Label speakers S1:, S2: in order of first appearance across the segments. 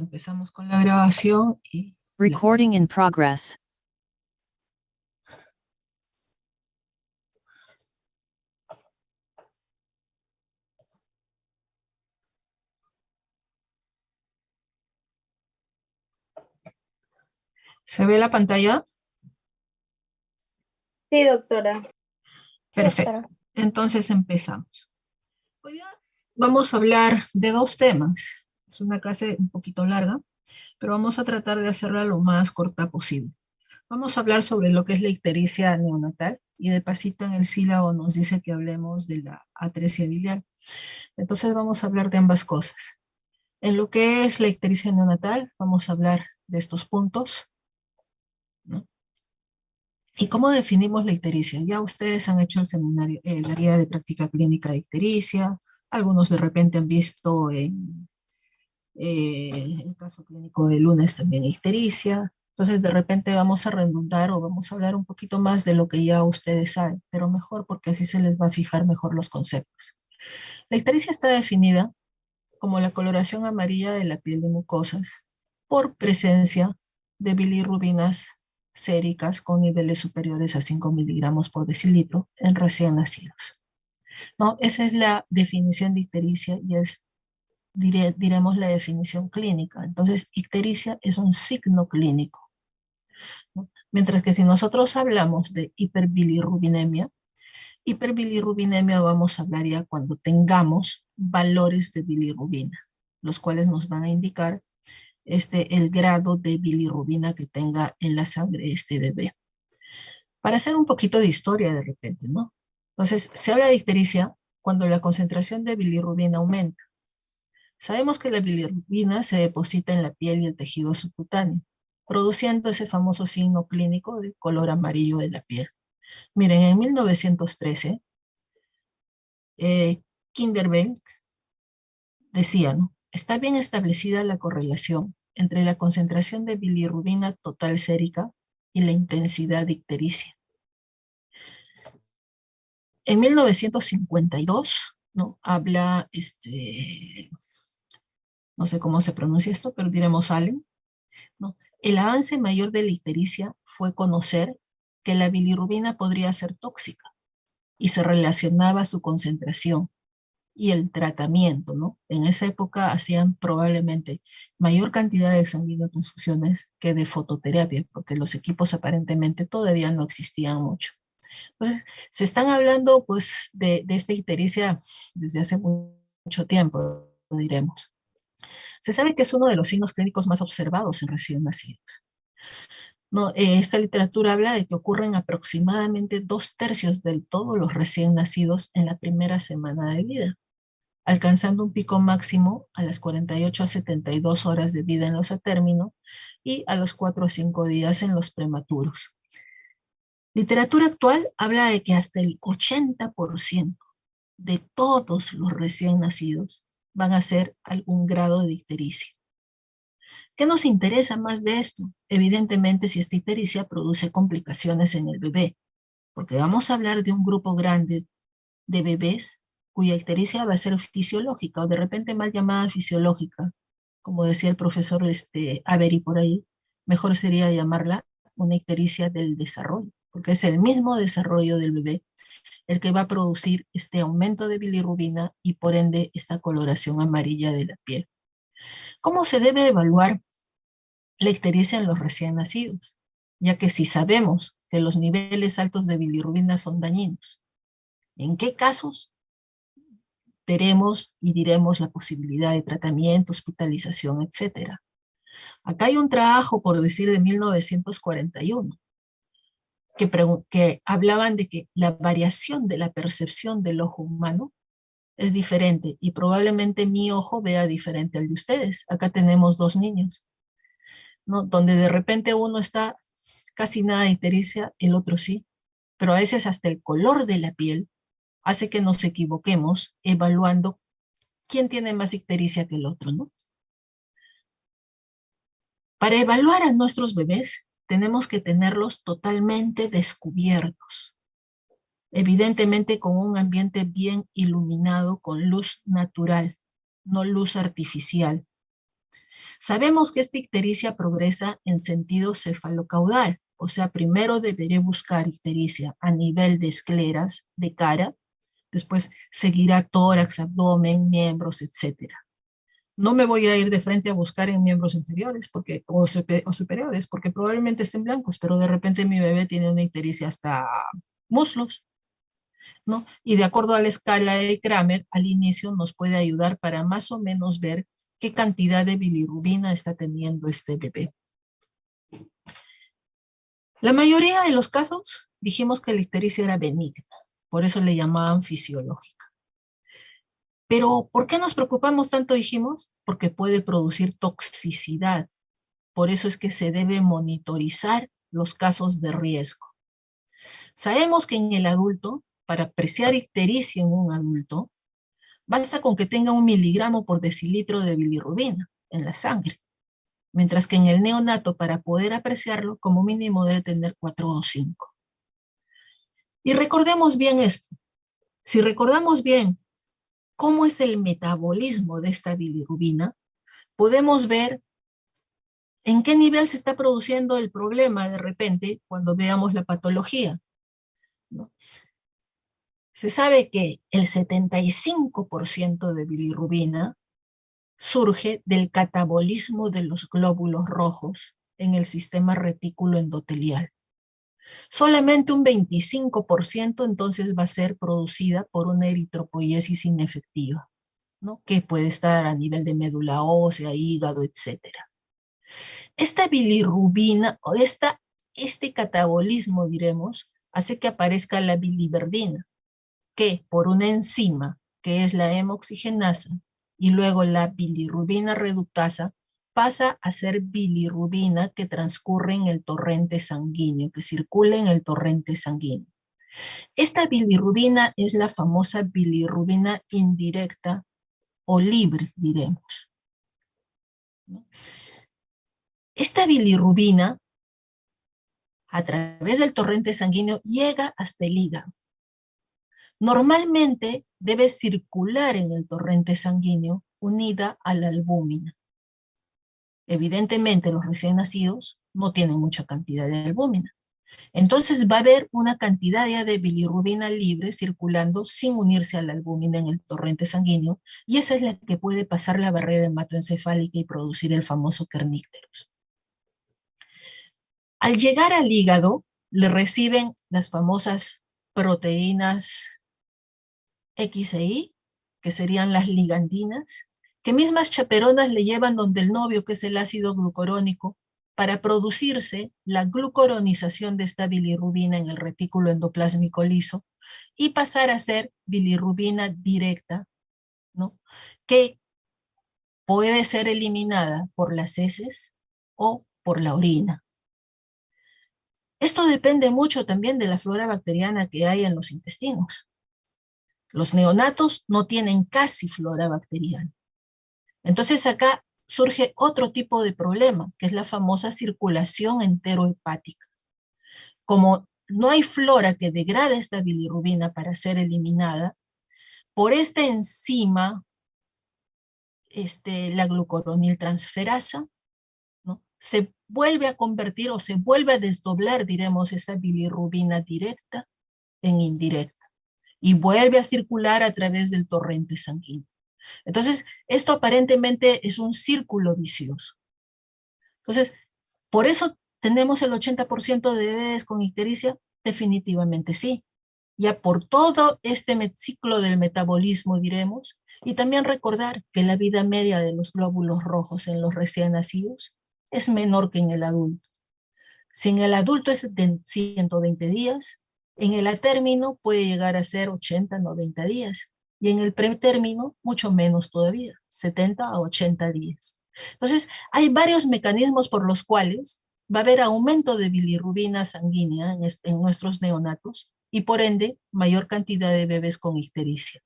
S1: Empezamos con la grabación y...
S2: Recording in progress.
S1: ¿Se ve la pantalla?
S3: Sí, doctora.
S1: Perfecto.
S3: Doctora.
S1: Entonces empezamos. Hoy día vamos a hablar de dos temas. Es una clase un poquito larga, pero vamos a tratar de hacerla lo más corta posible. Vamos a hablar sobre lo que es la ictericia neonatal y de pasito en el sílabo nos dice que hablemos de la atresia biliar. Entonces vamos a hablar de ambas cosas. En lo que es la ictericia neonatal, vamos a hablar de estos puntos, ¿no? ¿Y cómo definimos la ictericia? Ya ustedes han hecho el seminario, la guía de práctica clínica de ictericia, algunos de repente han visto en el caso clínico de lunes también ictericia. Entonces de repente vamos a redundar o vamos a hablar un poquito más de lo que ya ustedes saben, pero mejor porque así se les va a fijar mejor los conceptos. La ictericia está definida como la coloración amarilla de la piel de mucosas por presencia de bilirrubinas séricas con niveles superiores a 5 miligramos por decilitro en recién nacidos. ¿No? Esa es la definición de ictericia y es, diremos, la definición clínica. Entonces, ictericia es un signo clínico, ¿no? Mientras que si nosotros hablamos de hiperbilirrubinemia vamos a hablar ya cuando tengamos valores de bilirrubina, los cuales nos van a indicar el grado de bilirrubina que tenga en la sangre este bebé. Para hacer un poquito de historia de repente, ¿no? Entonces, se habla de ictericia cuando la concentración de bilirrubina aumenta. Sabemos que la bilirrubina se deposita en la piel y el tejido subcutáneo, produciendo ese famoso signo clínico de color amarillo de la piel. Miren, en 1913, Kinderbank decía, ¿no? Está bien establecida la correlación entre la concentración de bilirrubina total sérica y la intensidad ictericia. En 1952, ¿no? Habla, no sé cómo se pronuncia esto, pero diremos Allen, ¿no? El avance mayor de la ictericia fue conocer que la bilirrubina podría ser tóxica y se relacionaba a su concentración y el tratamiento, ¿no? En esa época hacían probablemente mayor cantidad de sanguinotransfusiones que de fototerapia, porque los equipos aparentemente todavía no existían mucho. Entonces, se están hablando pues de esta ictericia desde hace mucho tiempo, diremos. Se sabe que es uno de los signos clínicos más observados en recién nacidos. No, esta literatura habla de que ocurren aproximadamente 2/3 de todos los recién nacidos en la primera semana de vida, alcanzando un pico máximo a las 48 a 72 horas de vida en los a término y a los 4 a 5 días en los prematuros. Literatura actual habla de que hasta el 80% de todos los recién nacidos van a ser algún grado de ictericia. ¿Qué nos interesa más de esto? Evidentemente, si esta ictericia produce complicaciones en el bebé, porque vamos a hablar de un grupo grande de bebés cuya ictericia va a ser fisiológica o de repente mal llamada fisiológica, como decía el profesor Avery por ahí, mejor sería llamarla una ictericia del desarrollo, porque es el mismo desarrollo del bebé el que va a producir este aumento de bilirrubina y por ende esta coloración amarilla de la piel. ¿Cómo se debe evaluar la ictericia en los recién nacidos? Ya que si sabemos que los niveles altos de bilirrubina son dañinos, ¿en qué casos veremos y diremos la posibilidad de tratamiento, hospitalización, etcétera? Acá hay un trabajo, por decir, de 1941, que hablaban de que la variación de la percepción del ojo humano es diferente y probablemente mi ojo vea diferente al de ustedes. Acá tenemos 2 niños, ¿no? Donde de repente uno está casi nada de ictericia, el otro sí, pero a veces hasta el color de la piel hace que nos equivoquemos evaluando quién tiene más ictericia que el otro, ¿no? Para evaluar a nuestros bebés, tenemos que tenerlos totalmente descubiertos. Evidentemente con un ambiente bien iluminado con luz natural, no luz artificial. Sabemos que esta ictericia progresa en sentido cefalocaudal, o sea, primero deberé buscar ictericia a nivel de escleras, de cara, después seguirá tórax, abdomen, miembros, etc. No me voy a ir de frente a buscar en miembros inferiores o superiores, porque probablemente estén blancos, pero de repente mi bebé tiene una ictericia hasta muslos, ¿no? Y de acuerdo a la escala de Kramer, al inicio nos puede ayudar para más o menos ver qué cantidad de bilirrubina está teniendo este bebé. La mayoría de los casos dijimos que la ictericia era benigna, por eso le llamaban fisiológica. Pero ¿por qué nos preocupamos tanto, dijimos? Porque puede producir toxicidad. Por eso es que se debe monitorizar los casos de riesgo. Sabemos que en el adulto, para apreciar ictericia en un adulto, basta con que tenga 1 miligramo por decilitro de bilirrubina en la sangre, mientras que en el neonato, para poder apreciarlo, como mínimo debe tener 4 o 5. Y recordemos bien esto. Si recordamos bien cómo es el metabolismo de esta bilirrubina, podemos ver en qué nivel se está produciendo el problema de repente cuando veamos la patología, ¿no? Se sabe que el 75% de bilirrubina surge del catabolismo de los glóbulos rojos en el sistema retículo endotelial. Solamente un 25% entonces va a ser producida por una eritropoiesis inefectiva, ¿no? Que puede estar a nivel de médula ósea, hígado, etc. Esta bilirrubina o este catabolismo, diremos, hace que aparezca la biliverdina, que por una enzima, que es la hemoxigenasa, y luego la bilirrubina reductasa, pasa a ser bilirrubina que transcurre en el torrente sanguíneo, que circula en el torrente sanguíneo. Esta bilirrubina es la famosa bilirrubina indirecta o libre, diremos, ¿no? Esta bilirrubina, a través del torrente sanguíneo, llega hasta el hígado. Normalmente debe circular en el torrente sanguíneo unida a la albúmina. Evidentemente los recién nacidos no tienen mucha cantidad de albúmina. Entonces va a haber una cantidad ya de bilirrubina libre circulando sin unirse a la albúmina en el torrente sanguíneo, y esa es la que puede pasar la barrera hematoencefálica y producir el famoso kernícterus. Al llegar al hígado, le reciben las famosas proteínas X e Y, que serían las ligandinas, que mismas chaperonas le llevan donde el novio, que es el ácido glucurónico, para producirse la glucoronización de esta bilirrubina en el retículo endoplásmico liso y pasar a ser bilirrubina directa, ¿no? Que puede ser eliminada por las heces o por la orina. Esto depende mucho también de la flora bacteriana que hay en los intestinos. Los neonatos no tienen casi flora bacteriana. Entonces acá surge otro tipo de problema, que es la famosa circulación enterohepática. Como no hay flora que degrade esta bilirrubina para ser eliminada, por esta enzima, la glucoroniltransferasa, ¿no? Se vuelve a convertir o se vuelve a desdoblar, diremos, esa bilirrubina directa en indirecta y vuelve a circular a través del torrente sanguíneo. Entonces, esto aparentemente es un círculo vicioso. Entonces, ¿por eso tenemos el 80% de bebés con ictericia? Definitivamente sí. Ya por todo este ciclo del metabolismo, diremos, y también recordar que la vida media de los glóbulos rojos en los recién nacidos es menor que en el adulto. Si en el adulto es de 120 días, en el atérmino puede llegar a ser 80, 90 días, y en el pretérmino mucho menos todavía, 70 a 80 días. Entonces, hay varios mecanismos por los cuales va a haber aumento de bilirrubina sanguínea en nuestros neonatos y por ende mayor cantidad de bebés con ictericia.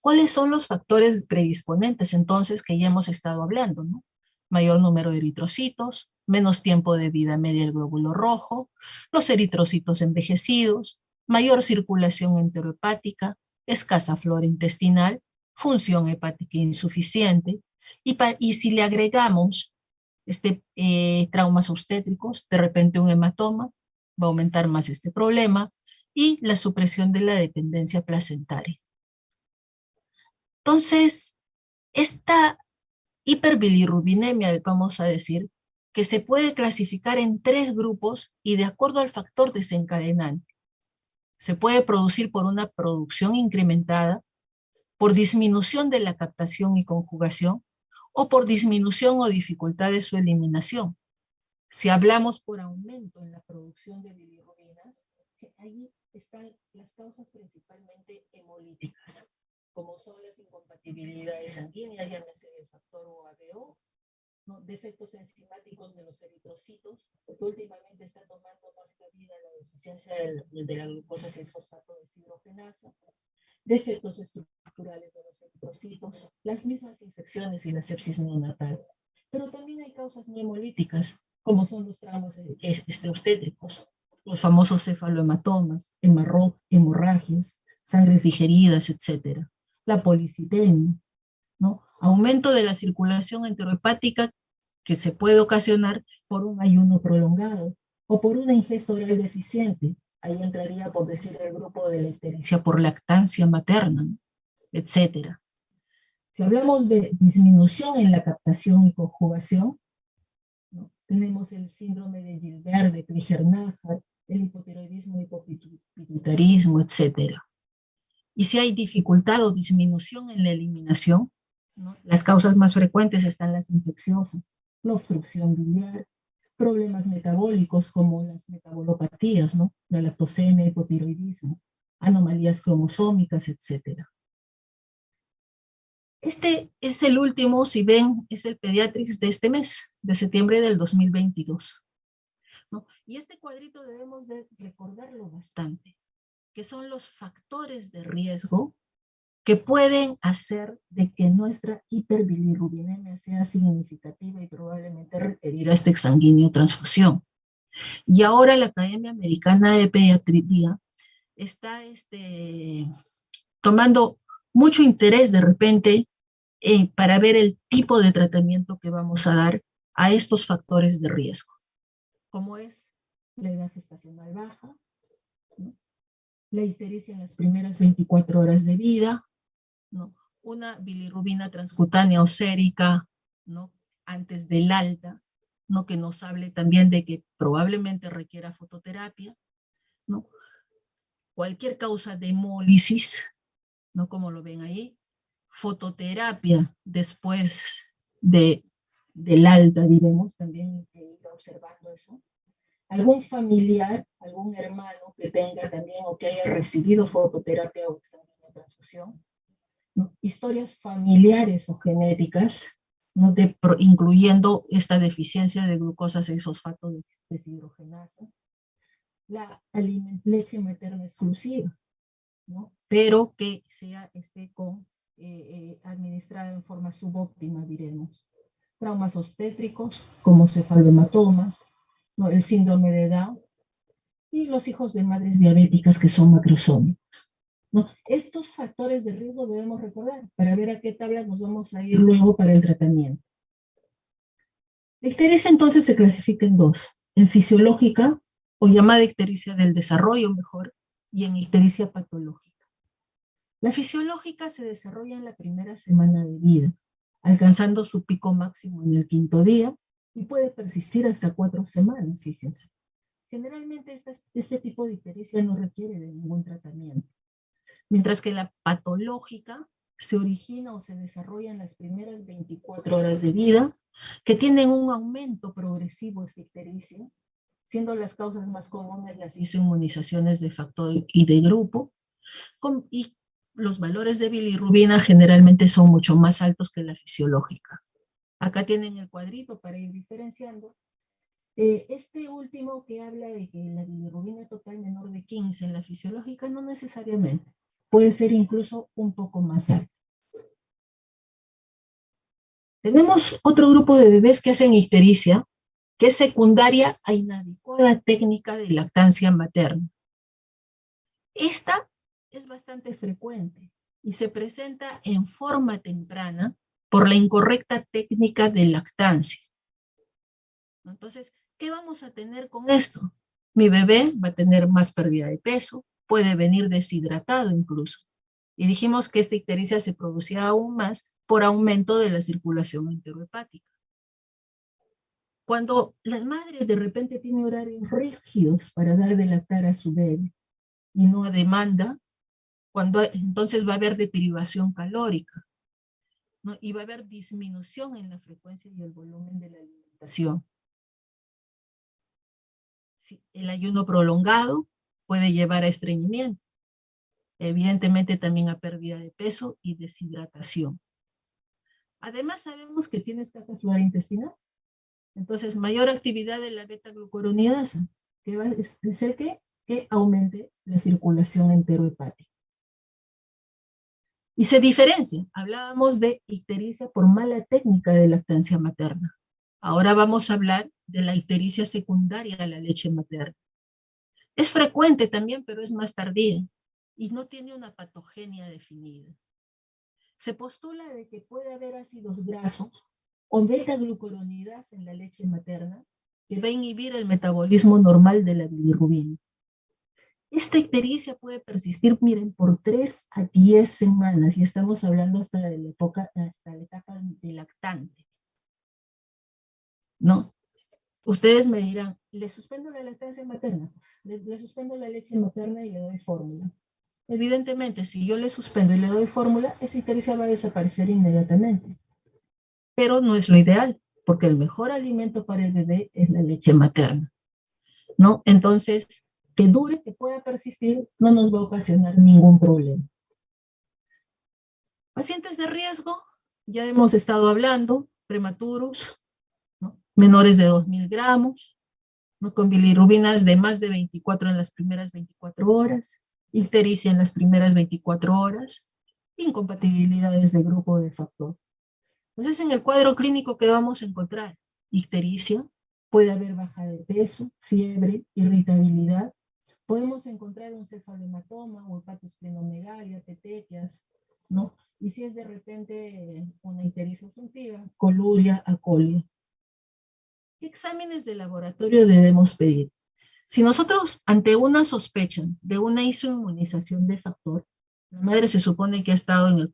S1: ¿Cuáles son los factores predisponentes entonces que ya hemos estado hablando, ¿no? Mayor número de eritrocitos, menos tiempo de vida media del glóbulo rojo, los eritrocitos envejecidos, mayor circulación enterohepática, escasa flora intestinal, función hepática insuficiente, Y si le agregamos traumas obstétricos, de repente un hematoma, va a aumentar más este problema, y la supresión de la dependencia placentaria. Entonces, esta hiperbilirrubinemia, vamos a decir, que se puede clasificar en 3 grupos y de acuerdo al factor desencadenante. Se puede producir por una producción incrementada, por disminución de la captación y conjugación, o por disminución o dificultad de su eliminación. Si hablamos por aumento en la producción de bilirrubinas, ahí están las causas principalmente hemolíticas, como son las incompatibilidades sanguíneas, llámese el factor OABO, ¿no? Defectos enzimáticos de los eritrocitos, porque últimamente está tomando más cabida la deficiencia de la glucosa 6-fosfato deshidrogenasa, defectos estructurales de los eritrocitos, las mismas infecciones y la sepsis neonatal. Pero también hay causas no hemolíticas, como son los traumas obstétricos, los famosos cefalohematomas, hemorragias, sangres digeridas, etc. La policitemia, ¿no? Aumento de la circulación enterohepática que se puede ocasionar por un ayuno prolongado o por una ingesta oral deficiente. Ahí entraría, por decir, el grupo de la ictericia por lactancia materna, ¿no? Etc. Si hablamos de disminución en la captación y conjugación, ¿no? Tenemos el síndrome de Gilbert, de Crigler-Najjar, el hipotiroidismo, hipopituitarismo, etc. Y si hay dificultad o disminución en la eliminación, ¿no? Las causas más frecuentes están las infecciosas, la obstrucción biliar, problemas metabólicos como las metabolopatías, ¿no? La lactosemia, hipotiroidismo, anomalías cromosómicas, etc. Este es el último, si ven, es el Pediatrics de este mes, de septiembre del 2022, ¿no? Y este cuadrito debemos de recordarlo bastante, que son los factores de riesgo que pueden hacer de que nuestra hiperbilirrubinemia sea significativa y probablemente requerirá este exsanguíneo transfusión. Y ahora la Academia Americana de Pediatría está tomando mucho interés de repente para ver el tipo de tratamiento que vamos a dar a estos factores de riesgo, como es la edad gestacional baja, ¿no? La ictericia en las primeras 24 horas de vida, ¿no? Una bilirrubina transcutánea o sérica, ¿no? Antes del alta, ¿no? Que nos hable también de que probablemente requiera fototerapia, ¿no? Cualquier causa de hemólisis, ¿no? Como lo ven ahí, fototerapia después del alta, diremos, también ir observando eso. Algún familiar, algún hermano que tenga también o que haya recibido fototerapia o exsanguínea transfusión, ¿no? Historias familiares o genéticas, ¿no? Incluyendo esta deficiencia de glucosa 6-fosfato deshidrogenasa, la leche materna exclusiva, ¿no? Pero que sea administrada en forma subóptima, diremos. Traumas obstétricos, como cefalohematomas, ¿no? El síndrome de Down, y los hijos de madres diabéticas que son macrosómicos, ¿no? Estos factores de riesgo debemos recordar para ver a qué tabla nos vamos a ir luego para el tratamiento. La ictericia entonces se clasifica en 2, en fisiológica, o llamada ictericia del desarrollo mejor, y en ictericia patológica. La fisiológica se desarrolla en la primera semana de vida, alcanzando su pico máximo en el 5.º día, y puede persistir hasta 4 semanas, fíjense. Generalmente este tipo de ictericia no requiere de ningún tratamiento, mientras que la patológica se origina o se desarrolla en las primeras 24 horas de vida, que tienen un aumento progresivo de ictericia, siendo las causas más comunes las isoinmunizaciones de factor y de grupo, y los valores de bilirrubina generalmente son mucho más altos que la fisiológica. Acá tienen el cuadrito para ir diferenciando. Este último que habla de que la bilirrubina total menor de 15 en la fisiológica, no necesariamente. Puede ser incluso un poco más alto. Tenemos otro grupo de bebés que hacen ictericia, que es secundaria a inadecuada técnica de lactancia materna. Esta es bastante frecuente y se presenta en forma temprana por la incorrecta técnica de lactancia. Entonces, ¿qué vamos a tener con esto? Mi bebé va a tener más pérdida de peso, puede venir deshidratado incluso. Y dijimos que esta ictericia se producía aún más por aumento de la circulación enterohepática. Cuando la madre de repente tiene horarios rígidos para dar de lactar a su bebé y no a demanda, entonces va a haber deprivación calórica, ¿no? Y va a haber disminución en la frecuencia y el volumen de la alimentación. Sí, el ayuno prolongado puede llevar a estreñimiento, evidentemente también a pérdida de peso y deshidratación. Además sabemos que tiene escasa flora intestinal, entonces mayor actividad de la beta-glucuronidasa, que va a hacer que aumente la circulación enterohepática. Y se diferencia, hablábamos de ictericia por mala técnica de lactancia materna. Ahora vamos a hablar de la ictericia secundaria a la leche materna. Es frecuente también, pero es más tardía y no tiene una patogenia definida. Se postula de que puede haber ácidos grasos o beta-glucuronidasa en la leche materna que va a inhibir el metabolismo normal de la bilirrubina. Esta ictericia puede persistir, miren, por 3 a 10 semanas, y estamos hablando hasta la etapa de lactante, ¿no? Ustedes me dirán, ¿le suspendo la lactancia materna? ¿Le suspendo la leche materna y le doy fórmula? Evidentemente, si yo le suspendo y le doy fórmula, esa ictericia va a desaparecer inmediatamente. Pero no es lo ideal, porque el mejor alimento para el bebé es la leche materna, ¿no? Entonces, que dure, que pueda persistir, no nos va a ocasionar ningún problema. Pacientes de riesgo, ya hemos estado hablando, prematuros, ¿no? Menores de 2.000 gramos, ¿no? Con bilirrubinas de más de 24 en las primeras 24 horas, ictericia en las primeras 24 horas, incompatibilidades de grupo de factor. Entonces, en el cuadro clínico que vamos a encontrar, ictericia, puede haber baja de peso, fiebre, irritabilidad, podemos encontrar un cefalohematoma o hepatosplenomegalia, petequias, ¿no? Y si es de repente una ictericia obstructiva, coluria, acolia. ¿Qué exámenes de laboratorio debemos pedir? Si nosotros, ante una sospecha de una isoinmunización de factor, la madre se supone que ha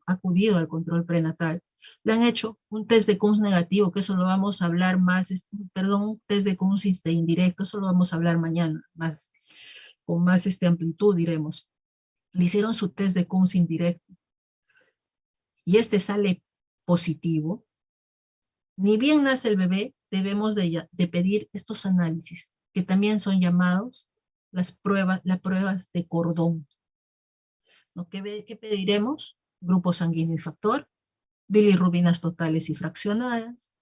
S1: acudido al control prenatal, le han hecho un test de Coombs negativo, que eso lo vamos a hablar más, un test de Coombs indirecto, eso lo vamos a hablar mañana, con más amplitud, diremos. Le hicieron su test de Coombs indirecto y sale positivo. Ni bien nace el bebé, debemos de pedir estos análisis, que también son llamados las pruebas de cordón, ¿no? ¿Qué pediremos? Grupo sanguíneo y factor, bilirrubinas totales y fraccionadas,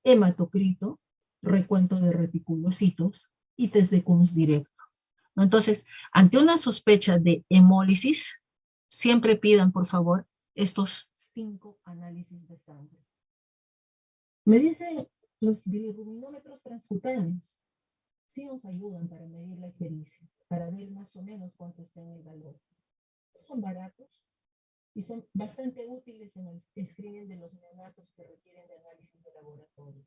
S1: hematocrito, recuento de reticulocitos y test de Coombs directo, ¿no? Entonces, ante una sospecha de hemólisis, siempre pidan, por favor, estos 5 análisis de sangre. Me dicen los bilirrubinómetros transcutáneos. Sí nos ayudan para medir la ictericia, para ver más o menos cuánto está en el valor. Son baratos y son bastante útiles en el screening de los neonatos que requieren de análisis de laboratorio.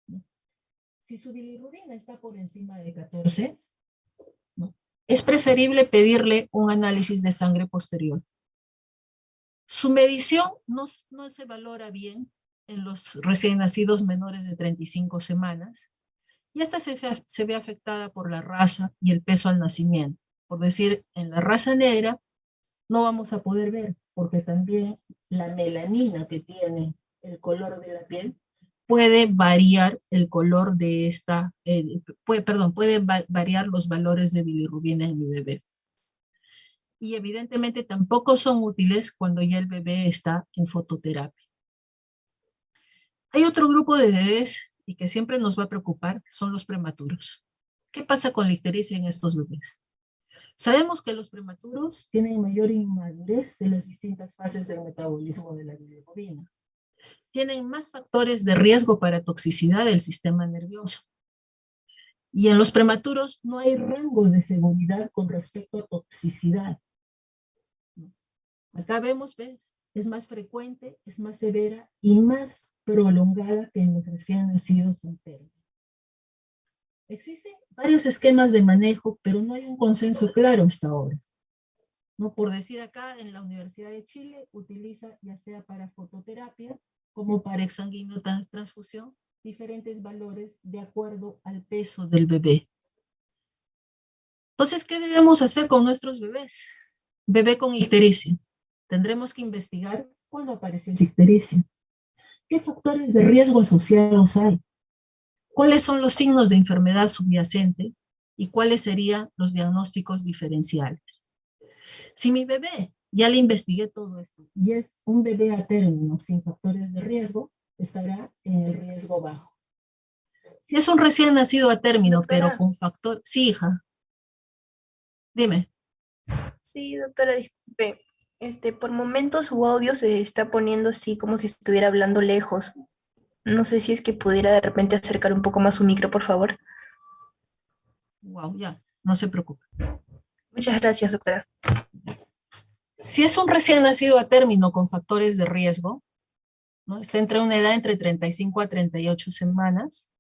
S1: ¿No? Si su bilirrubina está por encima de 14, ¿no? Es preferible pedirle un análisis de sangre posterior. Su medición no se valora bien en los recién nacidos menores de 35 semanas, y esta se ve afectada por la raza y el peso al nacimiento. Por decir, en la raza negra no vamos a poder ver, porque también la melanina que tiene el color de la piel puede variar el color de puede variar los valores de bilirrubina en mi bebé. Y evidentemente tampoco son útiles cuando ya el bebé está en fototerapia. Hay otro grupo de bebés y que siempre nos va a preocupar, son los prematuros. ¿Qué pasa con la ictericia en estos bebés? Sabemos que los prematuros tienen mayor inmadurez en las distintas fases del metabolismo de la bilirrubina. Tienen más factores de riesgo para toxicidad del sistema nervioso. Y en los prematuros no hay rango de seguridad con respecto a toxicidad. Acá vemos, ¿ves? es más frecuente, es más severa y más prolongada que en los recién nacidos en término. Existen varios esquemas de manejo, pero no hay un consenso claro hasta ahora. ¿No? Por decir acá, en la Universidad de Chile utiliza, ya sea para fototerapia como para exsanguíneo transfusión, diferentes valores de acuerdo al peso del bebé. Entonces, ¿qué debemos hacer con nuestros bebés? Bebé con ictericia. Tendremos que investigar cuándo apareció esa ictericia. ¿Qué factores de riesgo asociados hay? ¿Cuáles son los signos de enfermedad subyacente? ¿Y cuáles serían los diagnósticos diferenciales? Si mi bebé, ya le investigué todo esto, y es un bebé a término sin factores de riesgo, estará en el riesgo bajo. Si es un recién nacido a término, pero
S3: Doctora.
S1: con factor... Sí, hija. Dime.
S3: Sí, doctora, disculpe. Por momentos su audio se está poniendo así como si estuviera hablando lejos. No sé si es que pudiera de repente acercar un poco más su micro, por favor.
S1: Wow, ya, no se preocupe.
S3: Muchas gracias, doctora.
S1: Si es un recién nacido a término con factores de riesgo, ¿no? Está entre una edad entre 35 a 38 semanas,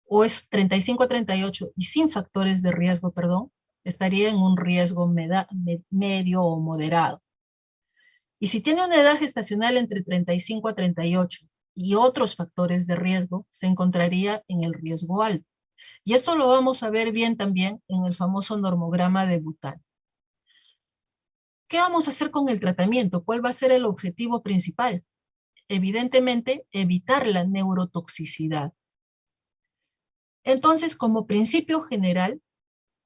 S1: o es 35 a 38 y sin factores de riesgo, perdón, estaría en un riesgo medio o moderado. Y si tiene una edad gestacional entre 35 a 38 y otros factores de riesgo, se encontraría en el riesgo alto. Y esto lo vamos a ver bien también en el famoso normograma de Bután. ¿Qué vamos a hacer con el tratamiento? ¿Cuál va a ser el objetivo principal? Evidentemente, evitar la neurotoxicidad. Entonces, como principio general,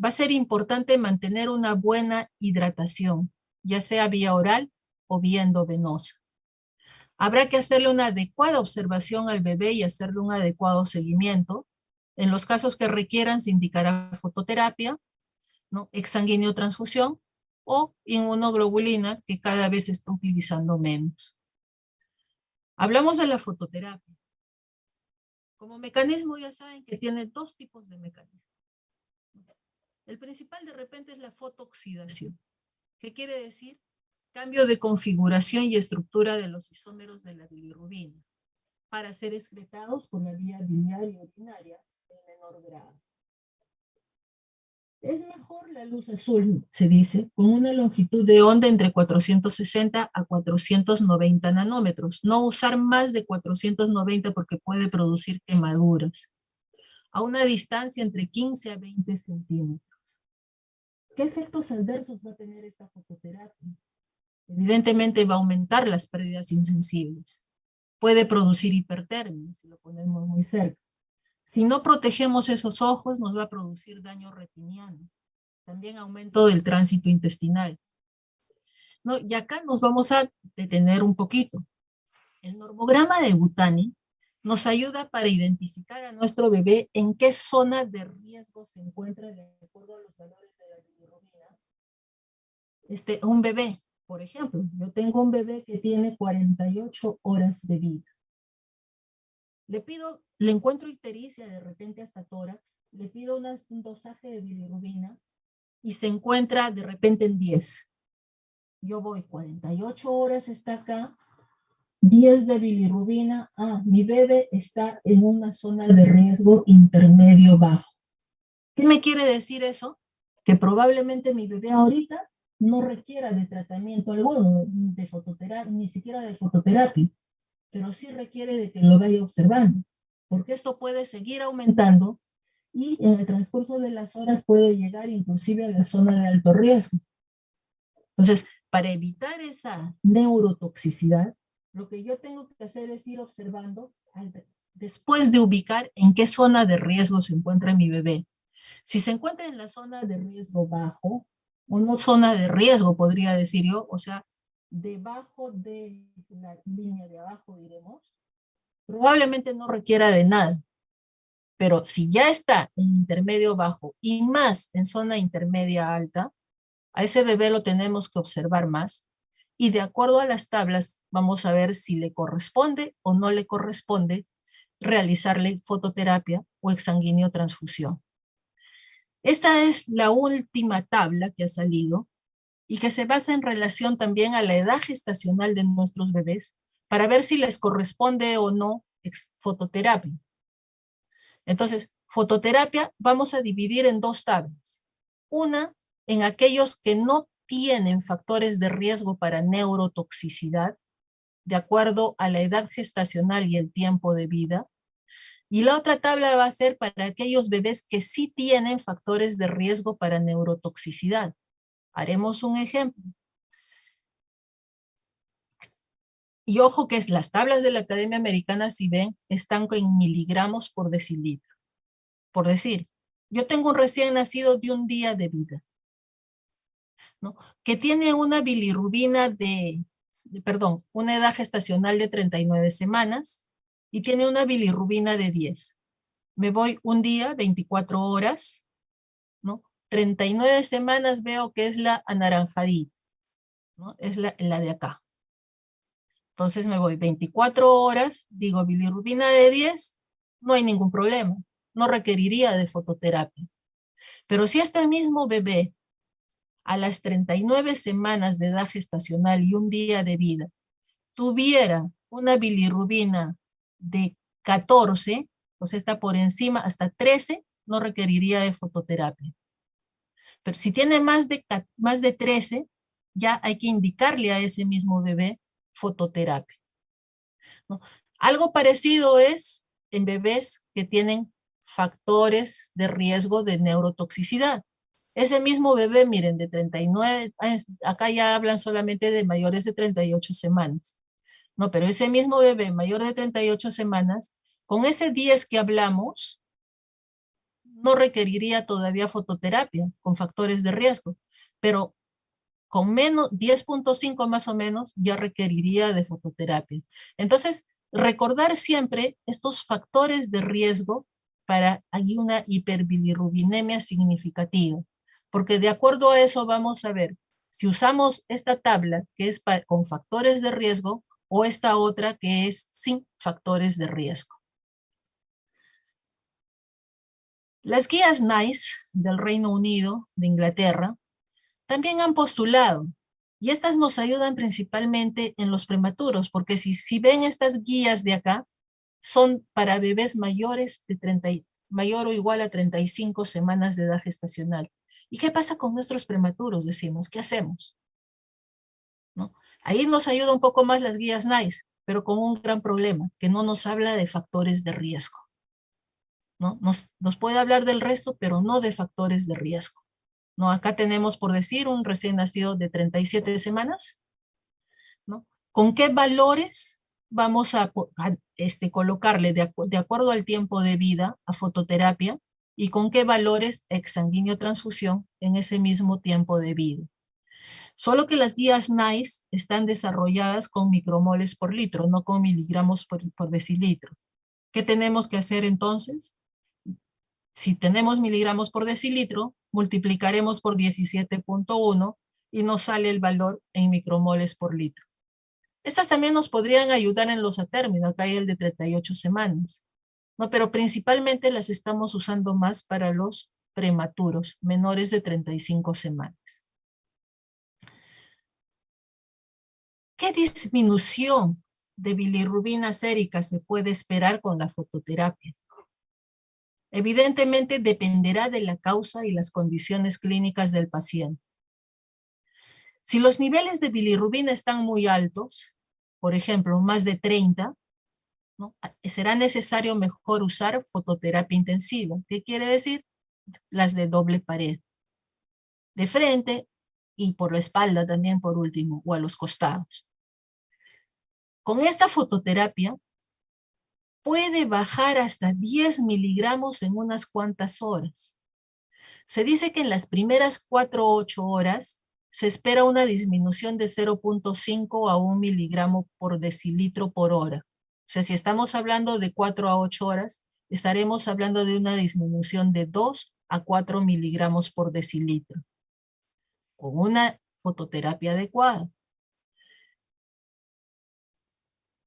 S1: va a ser importante mantener una buena hidratación, ya sea vía oral o vía endovenosa. Habrá que hacerle una adecuada observación al bebé y hacerle un adecuado seguimiento. En los casos que requieran, se indicará fototerapia, ¿no? Exsanguíneo transfusión o inmunoglobulina, que cada vez se está utilizando menos. Hablamos de la fototerapia. Como mecanismo ya saben que tiene dos tipos de mecanismos. El principal de repente es la fotooxidación. ¿Qué quiere decir? Cambio de configuración y estructura de los isómeros de la bilirrubina para ser excretados por la vía biliar y urinaria en menor grado. Es mejor la luz azul, se dice, con una longitud de onda entre 460 a 490 nanómetros. No usar más de 490 porque puede producir quemaduras. A una distancia entre 15 a 20 centímetros. ¿Qué efectos adversos va a tener esta fototerapia? Evidentemente va a aumentar las pérdidas insensibles. Puede producir hipertermia si lo ponemos muy cerca. Si no protegemos esos ojos, nos va a producir daño retiniano. También aumento del tránsito intestinal. ¿No? Y acá nos vamos a detener un poquito. El normograma de Butani nos ayuda para identificar a nuestro bebé en qué zona de riesgo se encuentra de acuerdo a los valores de la bilirrubina. Un bebé, por ejemplo, yo tengo un bebé que tiene 48 horas de vida. Le encuentro ictericia de repente hasta tórax, le pido un dosaje de bilirrubina y se encuentra de repente en 10. Yo voy 48 horas, está acá, 10 de bilirrubina, mi bebé está en una zona de riesgo intermedio bajo. ¿Qué me quiere decir eso? Que probablemente mi bebé ahorita no requiera de tratamiento alguno, de fototerapia, ni siquiera de fototerapia, pero sí requiere de que lo vaya observando, porque esto puede seguir aumentando y en el transcurso de las horas puede llegar inclusive a la zona de alto riesgo. Entonces, para evitar esa neurotoxicidad, lo que yo tengo que hacer es ir observando después de ubicar en qué zona de riesgo se encuentra mi bebé. Si se encuentra en la zona de riesgo bajo, o no zona de riesgo, podría decir yo, o sea, debajo de la línea de abajo, diremos, probablemente no requiera de nada. Pero si ya está en intermedio bajo y más en zona intermedia alta, a ese bebé lo tenemos que observar más y de acuerdo a las tablas vamos a ver si le corresponde o no le corresponde realizarle fototerapia o exsanguíneo transfusión. Esta es la última tabla que ha salido y que se basa en relación también a la edad gestacional de nuestros bebés para ver si les corresponde o no fototerapia. Entonces, fototerapia vamos a dividir en dos tablas. Una, en aquellos que no tienen factores de riesgo para neurotoxicidad, de acuerdo a la edad gestacional y el tiempo de vida. Y la otra tabla va a ser para aquellos bebés que sí tienen factores de riesgo para neurotoxicidad. Haremos un ejemplo. Y ojo que las tablas de la Academia Americana, si ven, están en miligramos por decilitro. Por decir, yo tengo un recién nacido de un día de vida, ¿no? Que tiene una bilirrubina una edad gestacional de 39 semanas y tiene una bilirrubina de 10. Me voy un día, 24 horas, ¿no? 39 semanas veo que es la anaranjadita, ¿no? Es la de acá. Entonces me voy 24 horas, digo bilirrubina de 10, no hay ningún problema, no requeriría de fototerapia. Pero si este mismo bebé a las 39 semanas de edad gestacional y un día de vida tuviera una bilirrubina de 14, o sea, está por encima, hasta 13, no requeriría de fototerapia. Pero si tiene más de 13, ya hay que indicarle a ese mismo bebé fototerapia, ¿no? Algo parecido es en bebés que tienen factores de riesgo de neurotoxicidad. Ese mismo bebé, miren, de 39, acá ya hablan solamente de mayores de 38 semanas. No, pero ese mismo bebé mayor de 38 semanas, con ese 10 que hablamos, no requeriría todavía fototerapia con factores de riesgo, pero con menos 10.5 más o menos ya requeriría de fototerapia. Entonces, recordar siempre estos factores de riesgo para hay una hiperbilirrubinemia significativa, porque de acuerdo a eso vamos a ver si usamos esta tabla que es con factores de riesgo o esta otra que es sin factores de riesgo. Las guías NICE del Reino Unido, de Inglaterra, también han postulado, y estas nos ayudan principalmente en los prematuros, porque si ven estas guías de acá, son para bebés mayores de 30, mayor o igual a 35 semanas de edad gestacional. ¿Y qué pasa con nuestros prematuros? Decimos, ¿qué hacemos? ¿No? Ahí nos ayuda un poco más las guías NICE, pero con un gran problema, que no nos habla de factores de riesgo, ¿no? Nos puede hablar del resto, pero no de factores de riesgo, ¿no? Acá tenemos, por decir, un recién nacido de 37 semanas, ¿no? ¿Con qué valores vamos a colocarle de acuerdo al tiempo de vida a fototerapia y con qué valores exsanguíneo transfusión en ese mismo tiempo de vida? Solo que las guías NICE están desarrolladas con micromoles por litro, no con miligramos por decilitro. ¿Qué tenemos que hacer entonces? Si tenemos miligramos por decilitro, multiplicaremos por 17.1 y nos sale el valor en micromoles por litro. Estas también nos podrían ayudar en los atérminos, acá hay el de 38 semanas, ¿no? Pero principalmente las estamos usando más para los prematuros, menores de 35 semanas. ¿Qué disminución de bilirrubina sérica se puede esperar con la fototerapia? Evidentemente dependerá de la causa y las condiciones clínicas del paciente. Si los niveles de bilirrubina están muy altos, por ejemplo, más de 30, ¿no? Será necesario mejor usar fototerapia intensiva. ¿Qué quiere decir? Las de doble pared. De frente y por la espalda también por último, o a los costados. Con esta fototerapia puede bajar hasta 10 miligramos en unas cuantas horas. Se dice que en las primeras 4 o 8 horas se espera una disminución de 0.5 a 1 miligramo por decilitro por hora. O sea, si estamos hablando de 4 a 8 horas, estaremos hablando de una disminución de 2 a 4 miligramos por decilitro, con una fototerapia adecuada.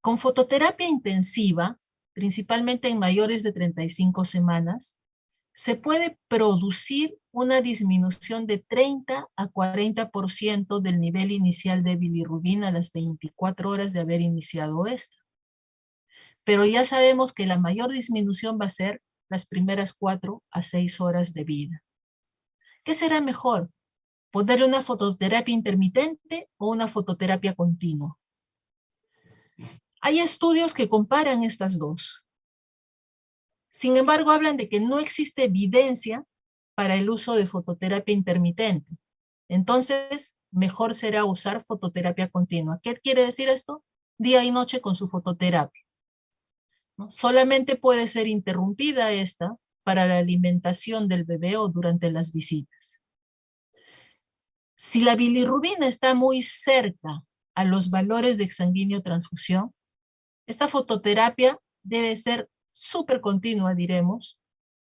S1: Con fototerapia intensiva, principalmente en mayores de 35 semanas, se puede producir una disminución de 30 a 40% del nivel inicial de bilirrubina a las 24 horas de haber iniciado esta. Pero ya sabemos que la mayor disminución va a ser las primeras 4 a 6 horas de vida. ¿Qué será mejor? ¿Ponerle una fototerapia intermitente o una fototerapia continua? Hay estudios que comparan estas dos. Sin embargo, hablan de que no existe evidencia para el uso de fototerapia intermitente. Entonces, mejor será usar fototerapia continua. ¿Qué quiere decir esto? Día y noche con su fototerapia, ¿no? Solamente puede ser interrumpida esta para la alimentación del bebé o durante las visitas. Si la bilirrubina está muy cerca a los valores de exsanguíneo transfusión, esta fototerapia debe ser súper continua, diremos,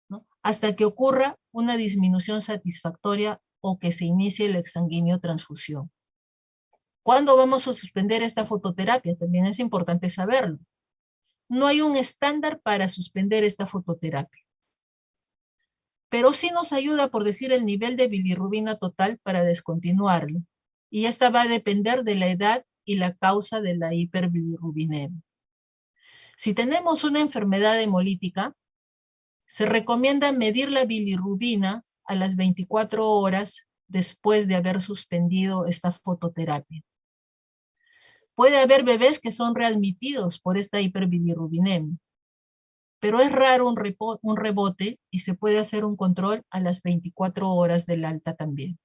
S1: ¿no? Hasta que ocurra una disminución satisfactoria o que se inicie el exsanguíneo transfusión. ¿Cuándo vamos a suspender esta fototerapia? También es importante saberlo. No hay un estándar para suspender esta fototerapia, pero sí nos ayuda, por decir, el nivel de bilirrubina total para descontinuarlo. Y esta va a depender de la edad y la causa de la hiperbilirrubinemia. Si tenemos una enfermedad hemolítica, se recomienda medir la bilirrubina a las 24 horas después de haber suspendido esta fototerapia. Puede haber bebés que son readmitidos por esta hiperbilirrubinemia, pero es raro un rebote y se puede hacer un control a las 24 horas del alta también.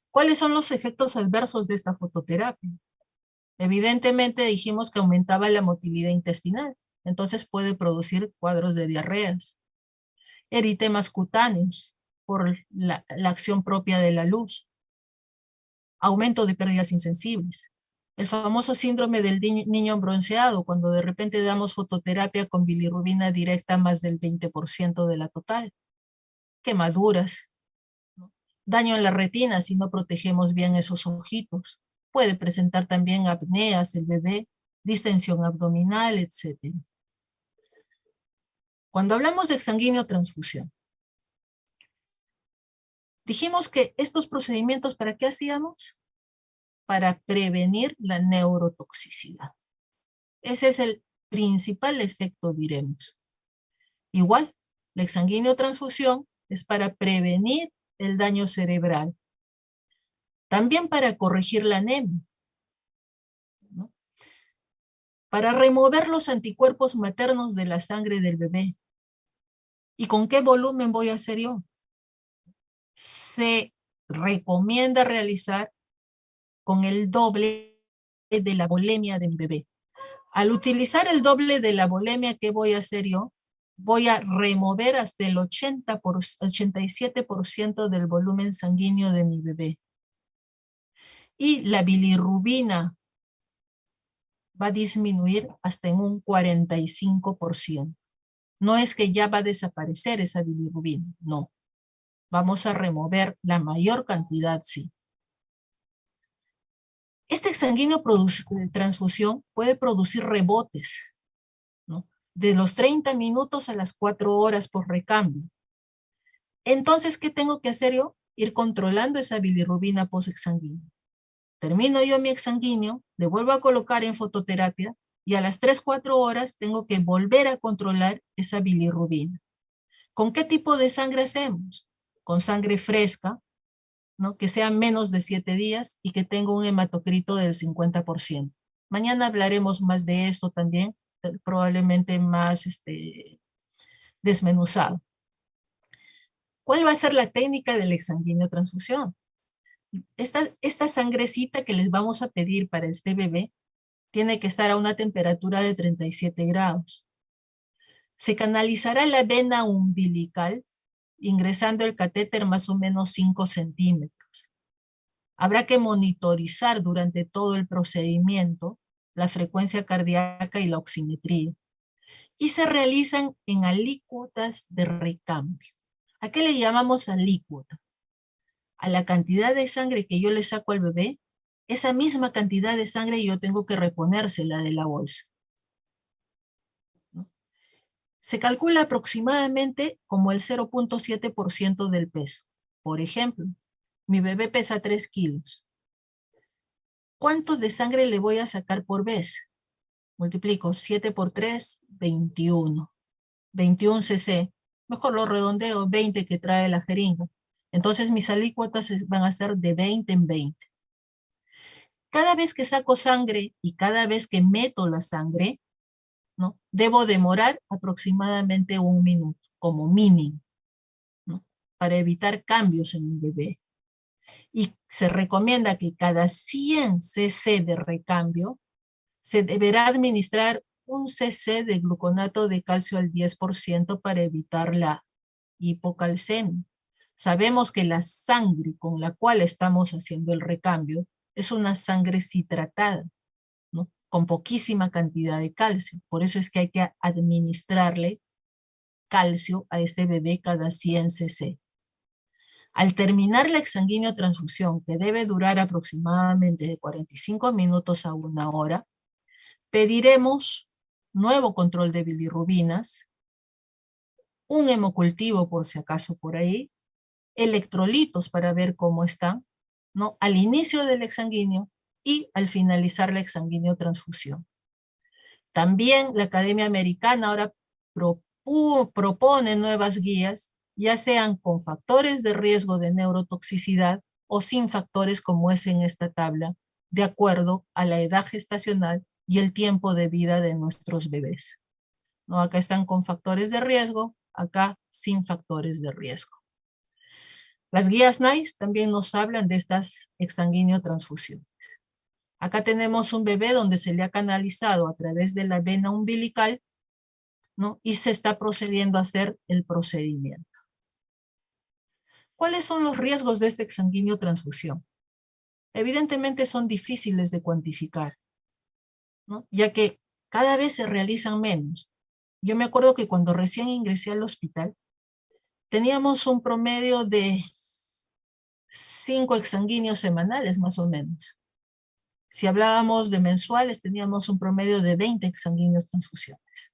S1: ¿Cuáles son los efectos adversos de esta fototerapia? Evidentemente dijimos que aumentaba la motilidad intestinal, entonces puede producir cuadros de diarreas, eritemas cutáneos por la acción propia de la luz, aumento de pérdidas insensibles, el famoso síndrome del niño bronceado, cuando de repente damos fototerapia con bilirrubina directa más del 20% de la total, quemaduras, ¿no? Daño en la retina si no protegemos bien esos ojitos, puede presentar también apneas el bebé, distensión abdominal, etc. Cuando hablamos de exsanguíneo transfusión, dijimos que estos procedimientos, ¿para qué hacíamos? Para prevenir la neurotoxicidad. Ese es el principal efecto, diremos. Igual, la exsanguíneo transfusión es para prevenir el daño cerebral. También para corregir la anemia, ¿no? Para remover los anticuerpos maternos de la sangre del bebé. ¿Y con qué volumen voy a hacer yo? Se recomienda realizar con el doble de la volemia de mi bebé. Al utilizar el doble de la volemia, ¿qué voy a hacer yo? Voy a remover hasta el 87% del volumen sanguíneo de mi bebé. Y la bilirrubina va a disminuir hasta en un 45%. No es que ya va a desaparecer esa bilirrubina, no. Vamos a remover la mayor cantidad, sí. Este exsanguíneo transfusión puede producir rebotes, ¿no? De los 30 minutos a las 4 horas por recambio. Entonces, ¿qué tengo que hacer yo? Ir controlando esa bilirrubina postexsanguínea. Termino yo mi exsanguíneo, le vuelvo a colocar en fototerapia y a las 3-4 horas tengo que volver a controlar esa bilirrubina. ¿Con qué tipo de sangre hacemos? Con sangre fresca, ¿no? Que sea menos de 7 días y que tenga un hematocrito del 50%. Mañana hablaremos más de esto también, probablemente más desmenuzado. ¿Cuál va a ser la técnica del exsanguíneo transfusión? Esta sangrecita que les vamos a pedir para este bebé tiene que estar a una temperatura de 37 grados. Se canalizará la vena umbilical ingresando el catéter más o menos 5 centímetros. Habrá que monitorizar durante todo el procedimiento la frecuencia cardíaca y la oximetría. Y se realizan en alícuotas de recambio. ¿A qué le llamamos alícuota? A la cantidad de sangre que yo le saco al bebé, esa misma cantidad de sangre yo tengo que reponérsela de la bolsa, ¿no? Se calcula aproximadamente como el 0.7% del peso. Por ejemplo, mi bebé pesa 3 kilos. ¿Cuánto de sangre le voy a sacar por vez? Multiplico 7 por 3, 21. 21 cc. Mejor lo redondeo, 20 que trae la jeringa. Entonces mis alícuotas van a ser de 20 en 20. Cada vez que saco sangre y cada vez que meto la sangre, ¿no? Debo demorar aproximadamente 1 minuto, como mínimo, ¿no? Para evitar cambios en el bebé. Y se recomienda que cada 100 cc de recambio se deberá administrar 1 cc de gluconato de calcio al 10% para evitar la hipocalcemia. Sabemos que la sangre con la cual estamos haciendo el recambio es una sangre citratada, ¿no? Con poquísima cantidad de calcio. Por eso es que hay que administrarle calcio a este bebé cada 100 cc. Al terminar la exsanguíneo transfusión, que debe durar aproximadamente de 45 minutos a 1 hora, pediremos nuevo control de bilirrubinas, un hemocultivo por si acaso por ahí, electrolitos para ver cómo están, ¿no? Al inicio del exsanguíneo y al finalizar la exsanguíneo transfusión. También la Academia Americana ahora propone nuevas guías, ya sean con factores de riesgo de neurotoxicidad o sin factores como es en esta tabla, de acuerdo a la edad gestacional y el tiempo de vida de nuestros bebés. ¿No? Acá están con factores de riesgo, acá sin factores de riesgo. Las guías NICE también nos hablan de estas exsanguíneo transfusiones. Acá tenemos un bebé donde se le ha canalizado a través de la vena umbilical, ¿no? Y se está procediendo a hacer el procedimiento. ¿Cuáles son los riesgos de esta exsanguíneo transfusión? Evidentemente son difíciles de cuantificar, ¿no? Ya que cada vez se realizan menos. Yo me acuerdo que cuando recién ingresé al hospital, teníamos un promedio de 5 exsanguíneos semanales más o menos. Si hablábamos de mensuales, teníamos un promedio de 20 exsanguíneos transfusiones.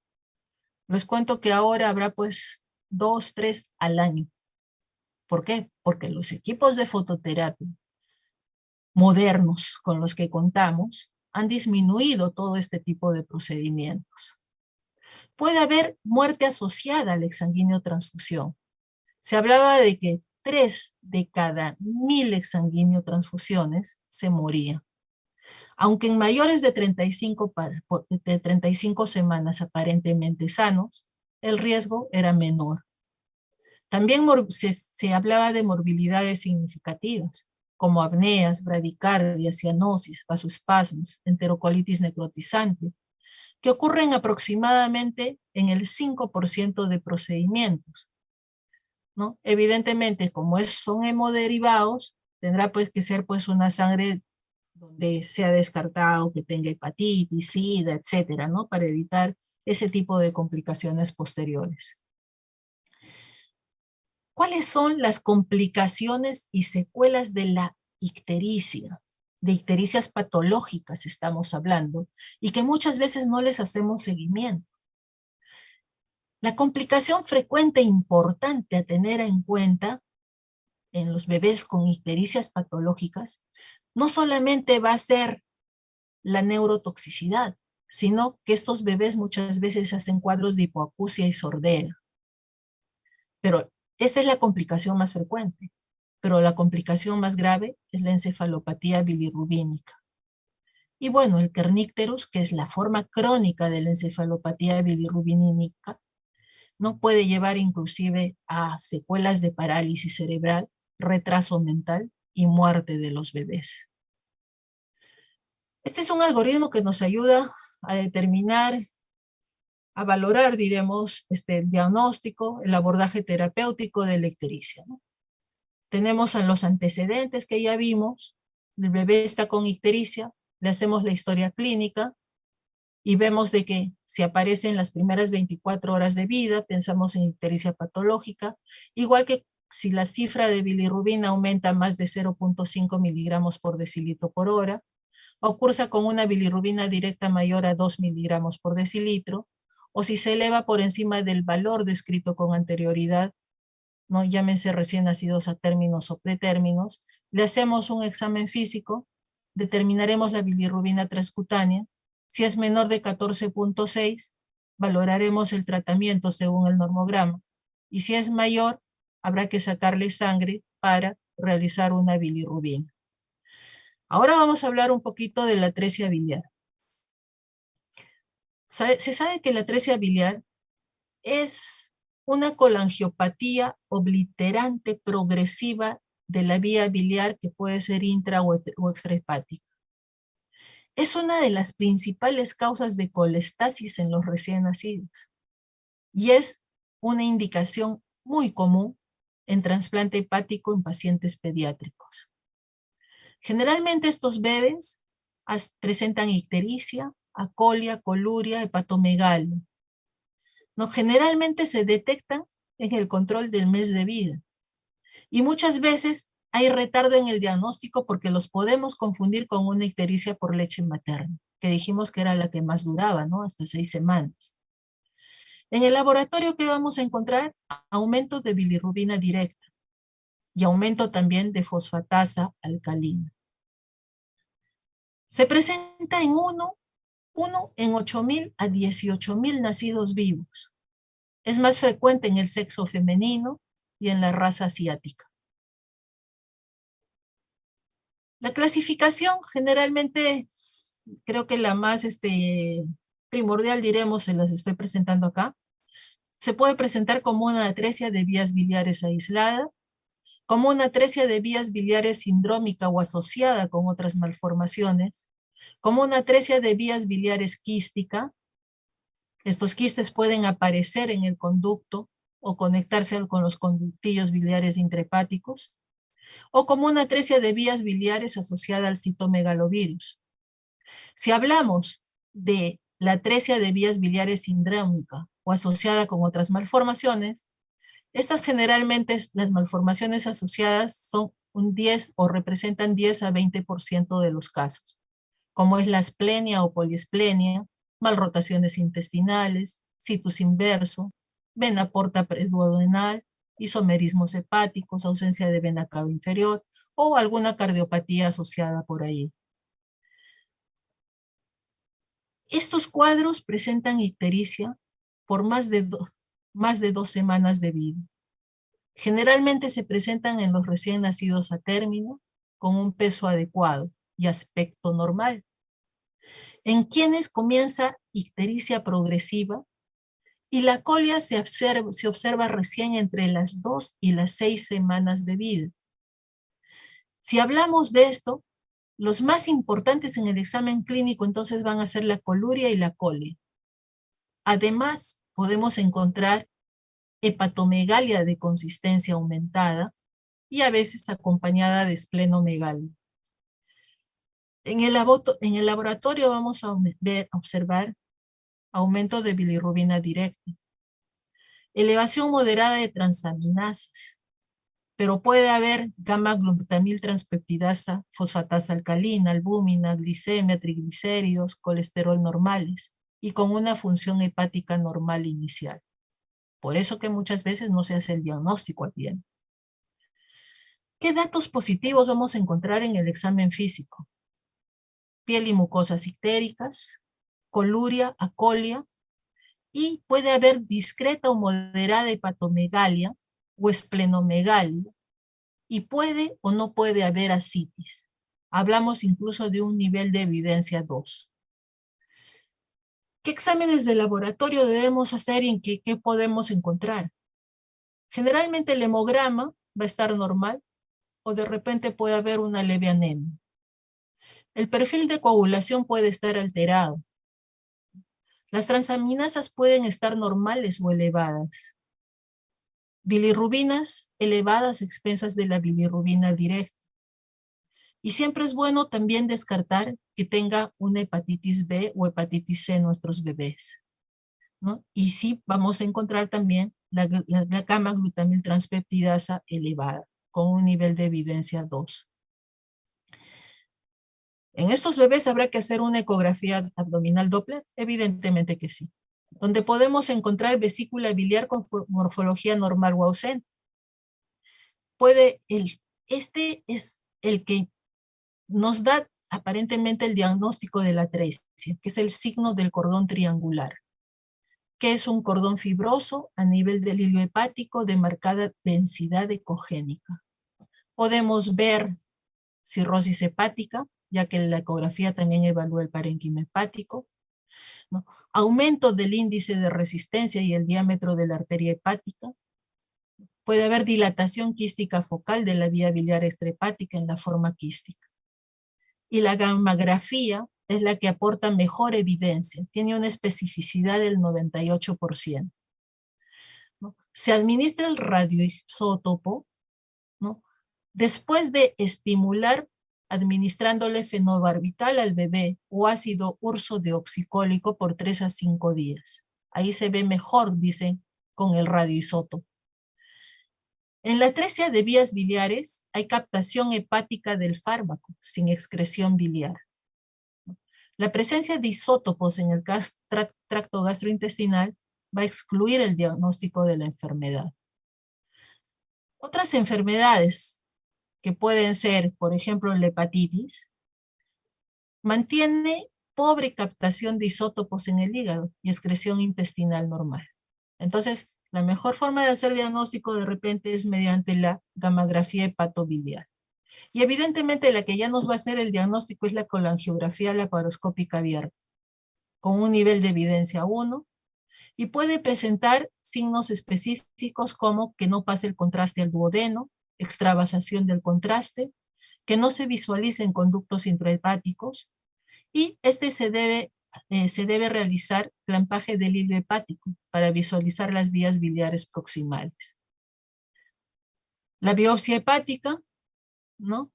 S1: Les cuento que ahora habrá pues 2, 3 al año. ¿Por qué? Porque los equipos de fototerapia modernos con los que contamos han disminuido todo este tipo de procedimientos. Puede haber muerte asociada a la exsanguíneo transfusión. Se hablaba de que 3 de cada 1000 exsanguíneo transfusiones se morían. Aunque en mayores de 35 semanas aparentemente sanos, el riesgo era menor. También se hablaba de morbilidades significativas, como apneas, bradicardia, cianosis, vasoespasmos, enterocolitis necrotizante, que ocurren aproximadamente en el 5% de procedimientos, ¿no? Evidentemente, como son hemoderivados, tendrá pues que ser pues una sangre donde se ha descartado que tenga hepatitis, sida, etcétera, ¿no? Para evitar ese tipo de complicaciones posteriores. ¿Cuáles son las complicaciones y secuelas de la ictericia? De ictericias patológicas estamos hablando, y que muchas veces no les hacemos seguimiento. La complicación frecuente e importante a tener en cuenta en los bebés con ictericias patológicas no solamente va a ser la neurotoxicidad, sino que estos bebés muchas veces hacen cuadros de hipoacusia y sordera. Pero esta es la complicación más frecuente, pero la complicación más grave es la encefalopatía bilirrubínica. Y bueno, el kernícterus, que es la forma crónica de la encefalopatía bilirrubinímica, no puede llevar inclusive a secuelas de parálisis cerebral, retraso mental y muerte de los bebés. Este es un algoritmo que nos ayuda a determinar, a valorar, diremos, el diagnóstico, el abordaje terapéutico de la ictericia, ¿no? Tenemos a los antecedentes que ya vimos, el bebé está con ictericia, le hacemos la historia clínica y vemos de que si aparece en las primeras 24 horas de vida, pensamos en ictericia patológica, igual que si la cifra de bilirrubina aumenta más de 0.5 miligramos por decilitro por hora, o cursa con una bilirrubina directa mayor a 2 miligramos por decilitro, o si se eleva por encima del valor descrito con anterioridad, ¿no? Llámense recién nacidos a términos o pretérminos, le hacemos un examen físico, determinaremos la bilirrubina transcutánea. Si es menor de 14.6, valoraremos el tratamiento según el normograma. Y si es mayor, habrá que sacarle sangre para realizar una bilirrubina. Ahora vamos a hablar un poquito de la atresia biliar. Se sabe que la atresia biliar es una colangiopatía obliterante progresiva de la vía biliar que puede ser intra o extrahepática. Es una de las principales causas de colestasis en los recién nacidos y es una indicación muy común en trasplante hepático en pacientes pediátricos. Generalmente estos bebés presentan ictericia, acolia, coluria, hepatomegalia. ¿No? Generalmente se detectan en el control del mes de vida. Y muchas veces hay retardo en el diagnóstico porque los podemos confundir con una ictericia por leche materna, que dijimos que era la que más duraba, ¿no? Hasta 6 semanas. En el laboratorio, ¿qué vamos a encontrar? Aumento de bilirrubina directa y aumento también de fosfatasa alcalina. Se presenta en 1 en 8.000 a 18.000 nacidos vivos. Es más frecuente en el sexo femenino y en la raza asiática. La clasificación generalmente, creo que la más primordial, diremos, se las estoy presentando acá. Se puede presentar como una atresia de vías biliares aislada, como una atresia de vías biliares sindrómica o asociada con otras malformaciones, como una atresia de vías biliares quística. Estos quistes pueden aparecer en el conducto o conectarse con los conductillos biliares intrahepáticos, o como una atresia de vías biliares asociada al citomegalovirus. Si hablamos de la atresia de vías biliares sindrómica o asociada con otras malformaciones, estas generalmente, las malformaciones asociadas son un 10 o representan 10 a 20% de los casos, como es la asplenia o poliesplenia, malrotaciones intestinales, situs inverso, vena porta preduodenal, isomerismos hepáticos, ausencia de vena cava inferior o alguna cardiopatía asociada por ahí. Estos cuadros presentan ictericia por más de 2 semanas de vida. Generalmente se presentan en los recién nacidos a término con un peso adecuado y aspecto normal. En quienes comienza ictericia progresiva y la colia se observa recién entre las 2 y las 6 semanas de vida. Si hablamos de esto, los más importantes en el examen clínico entonces van a ser la coluria y la colia. Además, podemos encontrar hepatomegalia de consistencia aumentada y a veces acompañada de esplenomegalia. En el laboratorio vamos a observar aumento de bilirrubina directa, elevación moderada de transaminasas, pero puede haber gamma-glutamil transpeptidasa, fosfatasa alcalina, albúmina, glicemia, triglicéridos, colesterol normales y con una función hepática normal inicial. Por eso que muchas veces no se hace el diagnóstico a tiempo. ¿Qué datos positivos vamos a encontrar en el examen físico? Piel y mucosas ictéricas, coluria, acolia, y puede haber discreta o moderada hepatomegalia o esplenomegalia, y puede o no puede haber ascitis. Hablamos incluso de un nivel de evidencia 2. ¿Qué exámenes de laboratorio debemos hacer y en qué podemos encontrar? Generalmente el hemograma va a estar normal o de repente puede haber una leve anemia. El perfil de coagulación puede estar alterado. Las transaminasas pueden estar normales o elevadas. Bilirrubinas elevadas a expensas de la bilirrubina directa. Y siempre es bueno también descartar que tenga una hepatitis B o hepatitis C en nuestros bebés, ¿no? Y sí vamos a encontrar también la gamma-glutamil transpeptidasa elevada, con un nivel de evidencia 2. ¿En estos bebés habrá que hacer una ecografía abdominal Doppler? Evidentemente que sí. donde podemos encontrar vesícula biliar con morfología normal o ausente. Este es el que nos da aparentemente el diagnóstico de la atresia, que es el signo del cordón triangular, que es un cordón fibroso a nivel del hilo hepático de marcada densidad ecogénica. Podemos ver cirrosis hepática, ya que la ecografía también evalúa el parénquima hepático, ¿no? Aumento del índice de resistencia y el diámetro de la arteria hepática. Puede haber dilatación quística focal de la vía biliar extrahepática en la forma quística. Y la gammagrafía es la que aporta mejor evidencia, tiene una especificidad del 98%. ¿No? Se administra el radioisótopo, ¿no?, después de estimular administrándole fenobarbital al bebé o ácido ursodeoxicólico por 3 a 5 días. Ahí se ve mejor, dicen, con el radioisótopo. En la atresia de vías biliares hay captación hepática del fármaco sin excreción biliar. La presencia de isótopos en el tracto gastrointestinal va a excluir el diagnóstico de la enfermedad. Otras enfermedades que pueden ser, por ejemplo, la hepatitis, mantiene pobre captación de isótopos en el hígado y excreción intestinal normal. Entonces, la mejor forma de hacer diagnóstico de repente es mediante la gammagrafía hepatobiliar. Y evidentemente la que ya nos va a hacer el diagnóstico es la colangiografía laparoscópica abierta, con un nivel de evidencia 1, y puede presentar signos específicos como que no pase el contraste al duodeno, extravasación del contraste, que no se visualicen conductos intrahepáticos, y se debe realizar clampaje del hilo hepático para visualizar las vías biliares proximales. La biopsia hepática, ¿no?,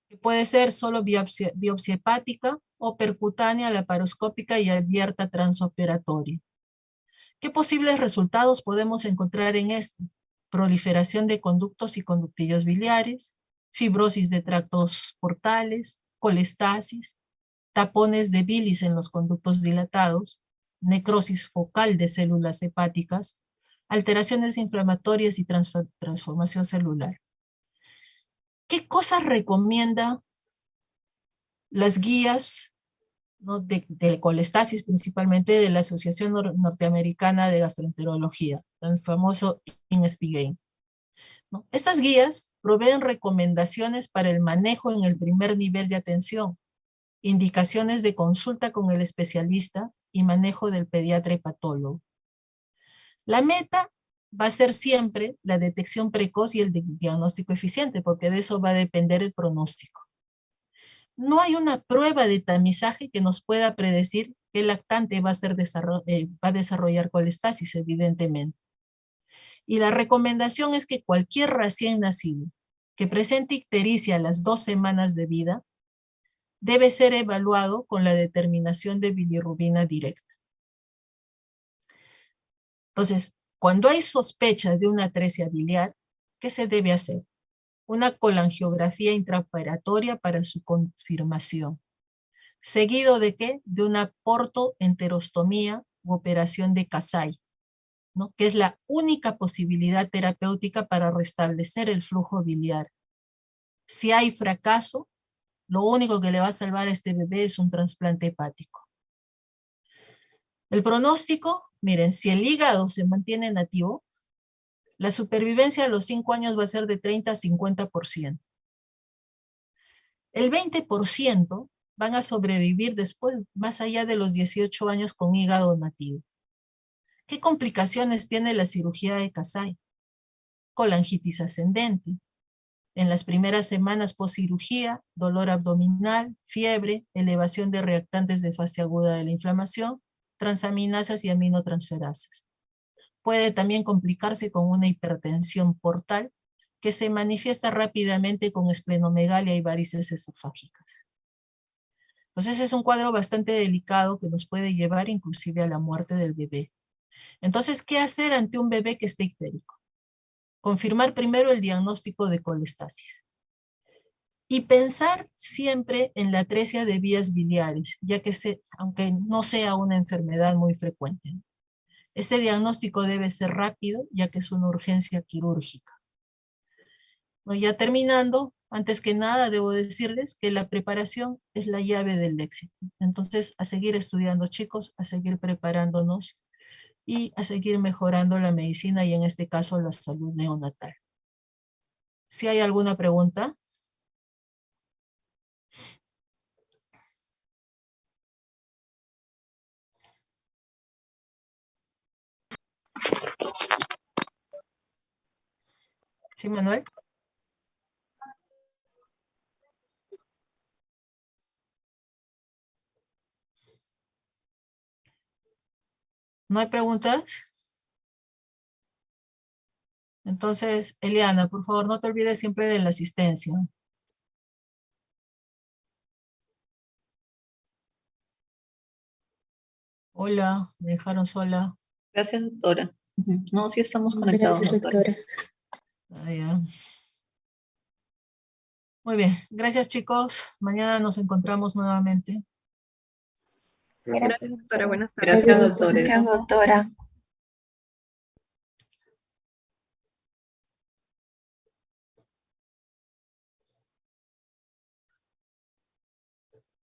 S1: que puede ser solo biopsia hepática o percutánea, laparoscópica y abierta transoperatoria. ¿Qué posibles resultados podemos encontrar en esto? Proliferación de conductos y conductillos biliares, fibrosis de tractos portales, colestasis, tapones de bilis en los conductos dilatados, necrosis focal de células hepáticas, alteraciones inflamatorias y transformación celular. ¿Qué cosas recomienda las guías, ¿no?, de colestasis, principalmente de la Asociación Norteamericana de Gastroenterología, el famoso INSPGAME, ¿no? Estas guías proveen recomendaciones para el manejo en el primer nivel de atención, indicaciones de consulta con el especialista y manejo del pediatra hepatólogo. La meta va a ser siempre la detección precoz y el diagnóstico eficiente, porque de eso va a depender el pronóstico. No hay una prueba de tamizaje que nos pueda predecir que el lactante va a desarrollar colestasis, evidentemente. Y la recomendación es que cualquier recién nacido que presente ictericia a las 2 semanas de vida debe ser evaluado con la determinación de bilirrubina directa. Entonces, cuando hay sospecha de una atresia biliar, ¿qué se debe hacer? Una colangiografía intraoperatoria para su confirmación. ¿Seguido de qué? De una portoenterostomía u operación de Kasai, ¿no?, que es la única posibilidad terapéutica para restablecer el flujo biliar. Si hay fracaso, lo único que le va a salvar a este bebé es un trasplante hepático. El pronóstico, miren, si el hígado se mantiene nativo, la supervivencia a los 5 años va a ser de 30 a 50%. El 20% van a sobrevivir después, más allá de los 18 años con hígado nativo. ¿Qué complicaciones tiene la cirugía de Kasai? Colangitis ascendente. En las primeras semanas post-cirugía, dolor abdominal, fiebre, elevación de reactantes de fase aguda de la inflamación, transaminasas y aminotransferasas. Puede también complicarse con una hipertensión portal que se manifiesta rápidamente con esplenomegalia y varices esofágicas. Entonces es un cuadro bastante delicado que nos puede llevar inclusive a la muerte del bebé. Entonces, ¿qué hacer ante un bebé que esté ictérico? Confirmar primero el diagnóstico de colestasis. Y pensar siempre en la atresia de vías biliares, ya que aunque no sea una enfermedad muy frecuente. Este diagnóstico debe ser rápido, ya que es una urgencia quirúrgica. Bueno, ya terminando, antes que nada debo decirles que la preparación es la llave del éxito. Entonces, a seguir estudiando, chicos, a seguir preparándonos y a seguir mejorando la medicina y en este caso la salud neonatal. Si hay alguna pregunta. ¿Sí, Manuel? ¿No hay preguntas? Entonces, Eliana, por favor, no te olvides siempre de la asistencia. Hola, me dejaron sola.
S4: Gracias, doctora. No, sí estamos conectados,
S5: Gracias,
S4: doctora.
S5: doctora.
S1: Ya. Muy bien, gracias chicos. Mañana nos encontramos nuevamente.
S6: Gracias, doctora. Buenas tardes.
S4: Gracias, doctores.
S5: Gracias, doctora.